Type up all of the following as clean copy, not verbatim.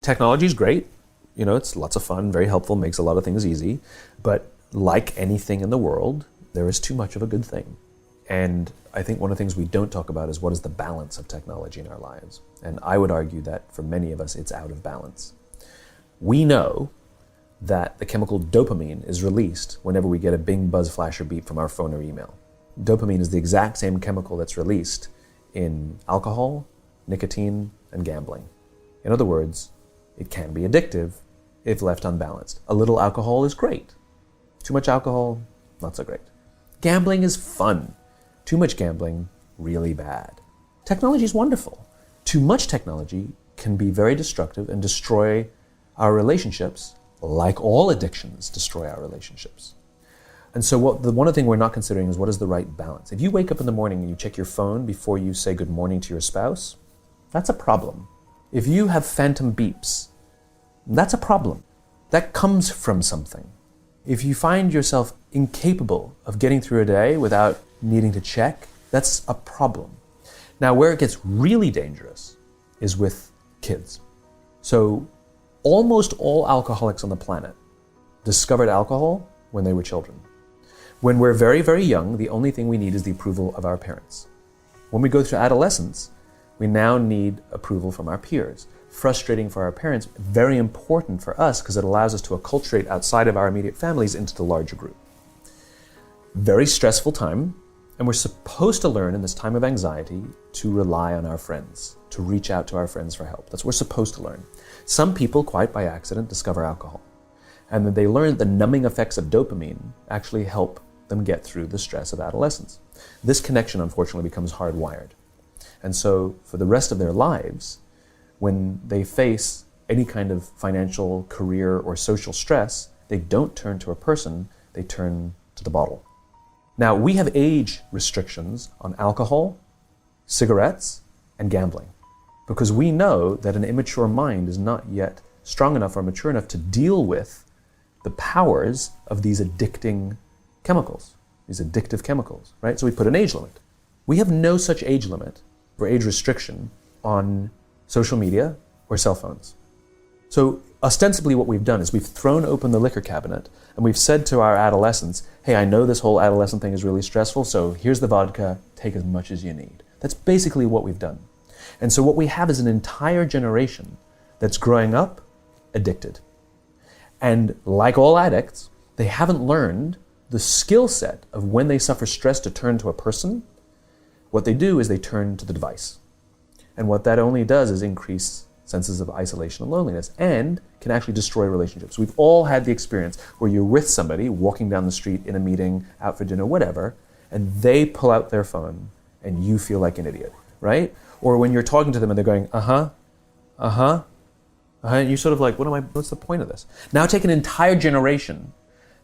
Technology is great. It's lots of fun, very helpful, makes a lot of things easy. But like anything in the world, there is too much of a good thing. And I think one of the things we don't talk about is what is the balance of technology in our lives. And I would argue that for many of us, it's out of balance. We know that the chemical dopamine is released whenever we get a bing, buzz, flash, or beep from our phone or email. Dopamine is the exact same chemical that's released in alcohol, nicotine, and gambling. In other words, it can be addictive if left unbalanced. A little alcohol is great. Too much alcohol, not so great. Gambling is fun. Too much gambling, really bad. Technology is wonderful. Too much technology can be very destructive and destroy our relationships, like all addictions destroy our relationships. And so one of the things we're not considering is what is the right balance. If you wake up in the morning and you check your phone before you say good morning to your spouse, that's a problem. If you have phantom beeps, that's a problem. That comes from something. If you find yourself incapable of getting through a day without needing to check, that's a problem. Now, where it gets really dangerous is with kids. So almost all alcoholics on the planet discovered alcohol when they were children. When we're very, very young, the only thing we need is the approval of our parents. When we go through adolescence, we now need approval from our peers. Frustrating for our parents, very important for us because it allows us to acculturate outside of our immediate families into the larger group. Very stressful time, and we're supposed to learn in this time of anxiety to rely on our friends, to reach out to our friends for help. That's what we're supposed to learn. Some people, quite by accident, discover alcohol. And then they learn the numbing effects of dopamine actually help them get through the stress of adolescence. This connection, unfortunately, becomes hardwired. And so for the rest of their lives, when they face any kind of financial, career, or social stress, they don't turn to a person, they turn to the bottle. Now, we have age restrictions on alcohol, cigarettes, and gambling, because we know that an immature mind is not yet strong enough or mature enough to deal with the powers of these addicting chemicals, these addictive chemicals, right? So we put an age limit. We have no such age limit or age restriction on social media or cell phones. So ostensibly what we've done is we've thrown open the liquor cabinet and we've said to our adolescents, hey, I know this whole adolescent thing is really stressful, so here's the vodka, take as much as you need. That's basically what we've done. And so what we have is an entire generation that's growing up addicted. And like all addicts, they haven't learned the skill set of when they suffer stress to turn to a person. What they do is they turn to the device. And what that only does is increase senses of isolation and loneliness and can actually destroy relationships. We've all had the experience where you're with somebody walking down the street in a meeting, out for dinner, whatever, and they pull out their phone and you feel like an idiot, right? Or when you're talking to them and they're going, and you're sort of like, what's the point of this? Now take an entire generation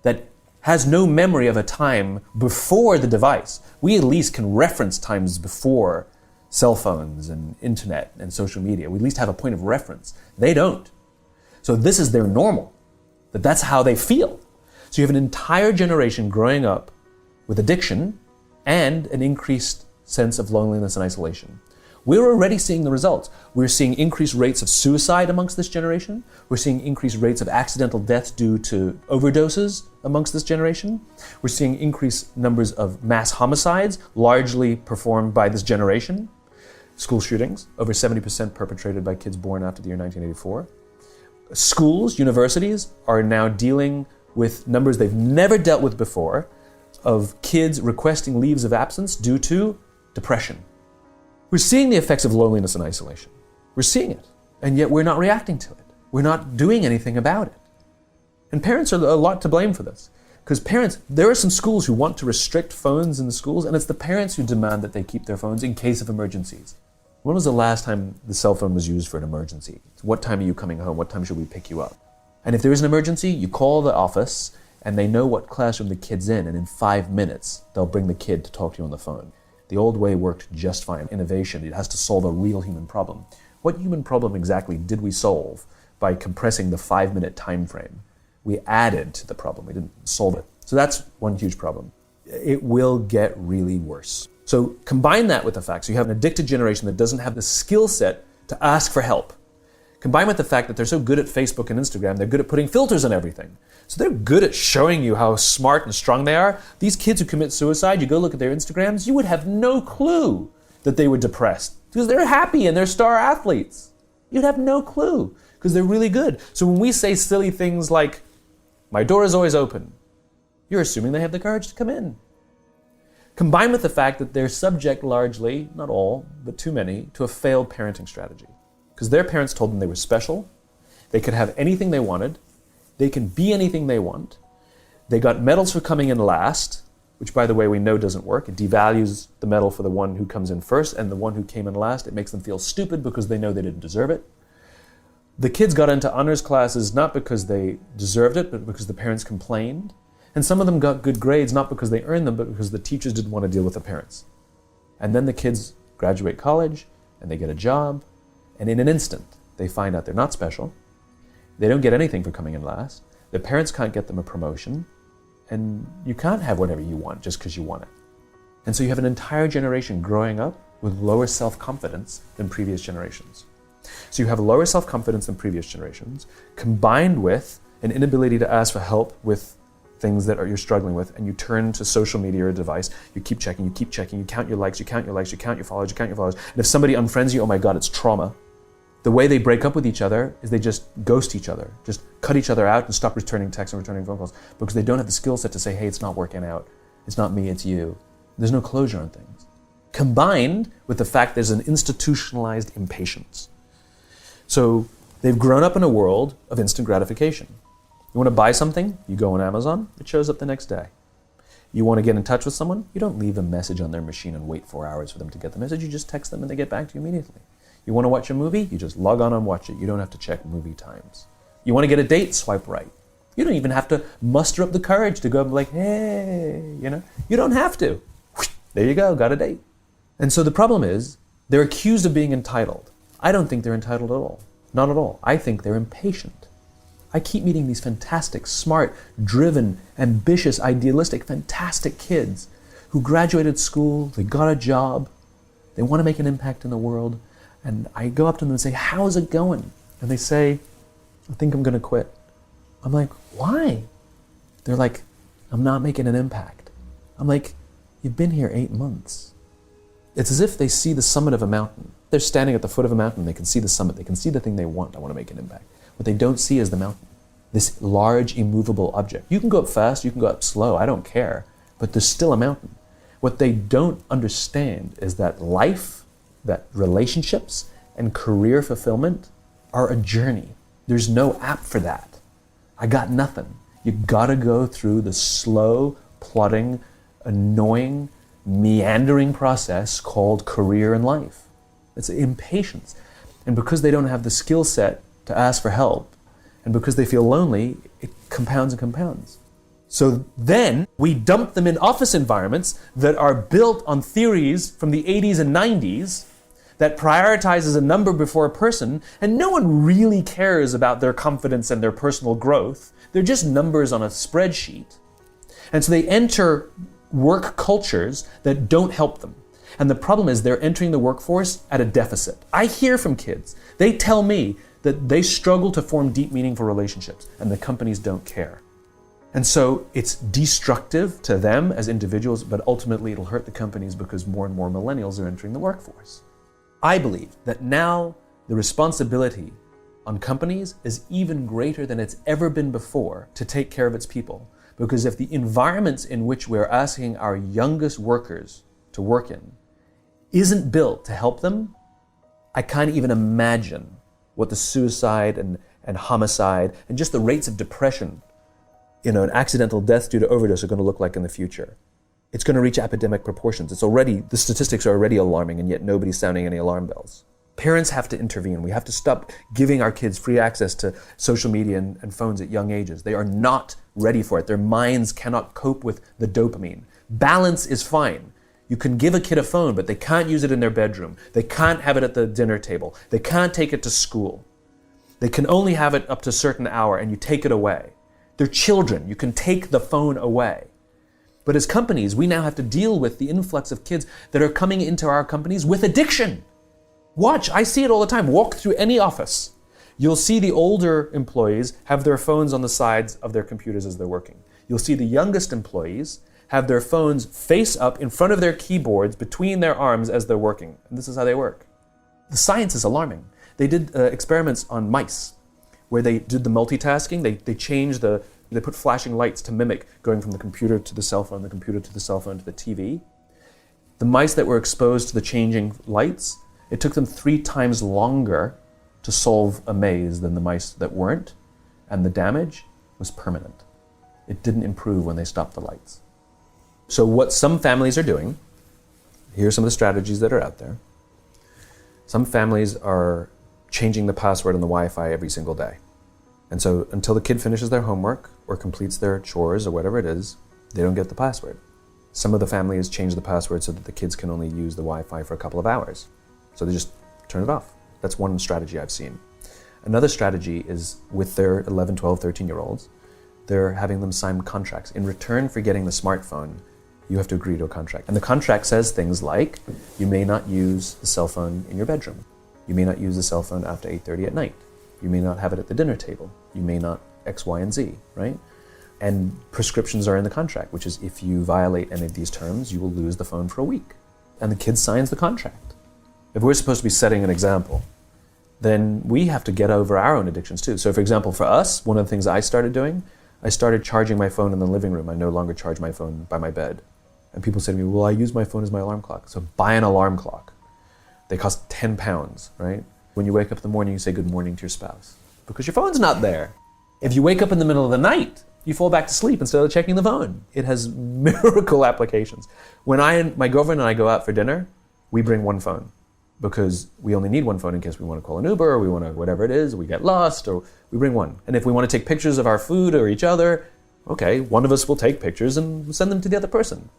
that has no memory of a time before the device. We at least can reference times before cell phones and internet and social media. We at least have a point of reference. They don't. So this is their normal. That's how they feel. So you have an entire generation growing up with addiction and an increased sense of loneliness and isolation. We're already seeing the results. We're seeing increased rates of suicide amongst this generation. We're seeing increased rates of accidental deaths due to overdoses amongst this generation. We're seeing increased numbers of mass homicides, largely performed by this generation. School shootings, over 70% perpetrated by kids born after the year 1984. Schools, universities are now dealing with numbers they've never dealt with before of kids requesting leaves of absence due to depression. We're seeing the effects of loneliness and isolation. We're seeing it, and yet we're not reacting to it. We're not doing anything about it. And parents are a lot to blame for this. Because parents, there are some schools who want to restrict phones in the schools, and it's the parents who demand that they keep their phones in case of emergencies. When was the last time the cell phone was used for an emergency? What time are you coming home? What time should we pick you up? And if there is an emergency, you call the office, and they know what classroom the kid's in, and in 5 minutes, they'll bring the kid to talk to you on the phone. The old way worked just fine. Innovation, it has to solve a real human problem. What human problem exactly did we solve by compressing the 5-minute time frame? We added to the problem, we didn't solve it. So that's one huge problem. It will get really worse. So combine that with the fact, so you have an addicted generation that doesn't have the skill set to ask for help. Combined with the fact that they're so good at Facebook and Instagram, they're good at putting filters on everything. So they're good at showing you how smart and strong they are. These kids who commit suicide, you go look at their Instagrams, you would have no clue that they were depressed because they're happy and they're star athletes. You'd have no clue because they're really good. So when we say silly things like, my door is always open, you're assuming they have the courage to come in. Combined with the fact that they're subject largely, not all, but too many, to a failed parenting strategy. Because their parents told them they were special, they could have anything they wanted, they can be anything they want, they got medals for coming in last, which by the way we know doesn't work. It devalues the medal for the one who comes in first, and the one who came in last, it makes them feel stupid because they know they didn't deserve it. The kids got into honors classes not because they deserved it, but because the parents complained. And some of them got good grades not because they earned them, but because the teachers didn't want to deal with the parents. And then the kids graduate college, and they get a job, and in an instant, they find out they're not special. They don't get anything for coming in last. Their parents can't get them a promotion, and you can't have whatever you want just because you want it. And so you have an entire generation growing up with lower self-confidence than previous generations. So you have lower self-confidence than previous generations, combined with an inability to ask for help with things that you're struggling with, and you turn to social media or a device, you keep checking, you count your likes, you count your followers, and if somebody unfriends you, oh my God, it's trauma. The way they break up with each other is they just ghost each other, just cut each other out and stop returning texts and returning phone calls because they don't have the skill set to say, hey, it's not working out. It's not me, it's you. There's no closure on things. Combined with the fact there's an institutionalized impatience. So they've grown up in a world of instant gratification. You want to buy something? You go on Amazon, it shows up the next day. You want to get in touch with someone? You don't leave a message on their machine and wait 4 hours for them to get the message. You just text them and they get back to you immediately. You want to watch a movie? You just log on and watch it. You don't have to check movie times. You want to get a date? Swipe right. You don't even have to muster up the courage to go up and like, hey, You don't have to. There you go, got a date. And so the problem is, they're accused of being entitled. I don't think they're entitled at all. Not at all. I think they're impatient. I keep meeting these fantastic, smart, driven, ambitious, idealistic, fantastic kids who graduated school, they got a job, they want to make an impact in the world, and I go up to them and say, how's it going? And they say, I think I'm going to quit. I'm like, why? They're like, I'm not making an impact. I'm like, you've been here 8 months. It's as if they see the summit of a mountain. They're standing at the foot of a mountain, they can see the summit, they can see the thing they want, I want to make an impact. What they don't see is the mountain, this large, immovable object. You can go up fast, you can go up slow, I don't care, but there's still a mountain. What they don't understand is that life, that relationships, and career fulfillment are a journey. There's no app for that. I got nothing. You gotta go through the slow, plodding, annoying, meandering process called career and life. It's impatience. And because they don't have the skill set to ask for help, and because they feel lonely, it compounds and compounds. So then we dump them in office environments that are built on theories from the 80s and 90s that prioritizes a number before a person, and no one really cares about their confidence and their personal growth. They're just numbers on a spreadsheet. And so they enter work cultures that don't help them. And the problem is they're entering the workforce at a deficit. I hear from kids. They tell me that they struggle to form deep, meaningful relationships, and the companies don't care. And so it's destructive to them as individuals, but ultimately it'll hurt the companies because more and more millennials are entering the workforce. I believe that now the responsibility on companies is even greater than it's ever been before to take care of its people. Because if the environments in which we're asking our youngest workers to work in isn't built to help them, I can't even imagine what the suicide and homicide and just the rates of depression, and accidental deaths due to overdose are going to look like in the future. It's going to reach epidemic proportions. The statistics are already alarming, and yet nobody's sounding any alarm bells. Parents have to intervene. We have to stop giving our kids free access to social media and phones at young ages. They are not ready for it. Their minds cannot cope with the dopamine. Balance is fine. You can give a kid a phone, but they can't use it in their bedroom. They can't have it at the dinner table. They can't take it to school. They can only have it up to a certain hour, and you take it away. They're children. You can take the phone away. But as companies, we now have to deal with the influx of kids that are coming into our companies with addiction. Watch, I see it all the time. Walk through any office. You'll see the older employees have their phones on the sides of their computers as they're working. You'll see the youngest employees have their phones face up in front of their keyboards between their arms as they're working. And this is how they work. The science is alarming. They did experiments on mice where they did the multitasking. They put flashing lights to mimic going from the computer to the cell phone, the computer to the cell phone to the TV. The mice that were exposed to the changing lights, it took them 3 times longer to solve a maze than the mice that weren't, and the damage was permanent. It didn't improve when they stopped the lights. So what some families are doing, here are some of the strategies that are out there. Some families are changing the password on the Wi-Fi every single day. And so until the kid finishes their homework or completes their chores or whatever it is, they don't get the password. Some of the families change the password so that the kids can only use the Wi-Fi for a couple of hours. So they just turn it off. That's one strategy I've seen. Another strategy is with their 11, 12, 13-year-olds, they're having them sign contracts. In return for getting the smartphone, you have to agree to a contract. And the contract says things like, you may not use the cell phone in your bedroom. You may not use the cell phone after 8:30 at night. You may not have it at the dinner table. You may not X, Y, and Z, right? And prescriptions are in the contract, which is if you violate any of these terms, you will lose the phone for a week. And the kid signs the contract. If we're supposed to be setting an example, then we have to get over our own addictions too. So for example, for us, one of the things I started doing, I started charging my phone in the living room. I no longer charge my phone by my bed. And people say to me, well, I use my phone as my alarm clock. So buy an alarm clock. They cost £10, right? When you wake up in the morning, you say good morning to your spouse because your phone's not there. If you wake up in the middle of the night, you fall back to sleep instead of checking the phone. It has miracle applications. When my girlfriend and I go out for dinner, we bring one phone because we only need one phone in case we want to call an Uber or we want to, whatever it is, we get lost, or we bring one. And if we want to take pictures of our food or each other, okay, one of us will take pictures and send them to the other person.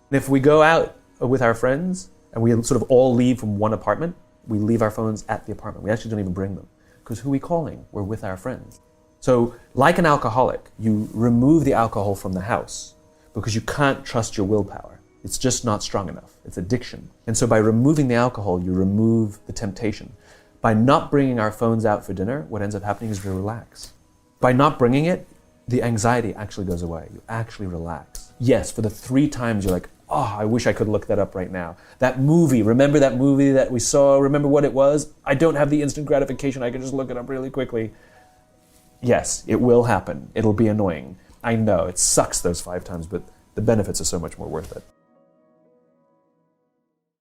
And if we go out with our friends and we sort of all leave from one apartment, we leave our phones at the apartment. We actually don't even bring them because who are we calling? We're with our friends. So like an alcoholic, you remove the alcohol from the house because you can't trust your willpower. It's just not strong enough. It's addiction. And so by removing the alcohol, you remove the temptation. By not bringing our phones out for dinner, what ends up happening is we relax. By not bringing it, the anxiety actually goes away. You actually relax. Yes, for the 3 times you're like, oh, I wish I could look that up right now. That movie, remember that movie that we saw? Remember what it was? I don't have the instant gratification. I can just look it up really quickly. Yes, it will happen. It'll be annoying. I know, it sucks those 5 times, but the benefits are so much more worth it.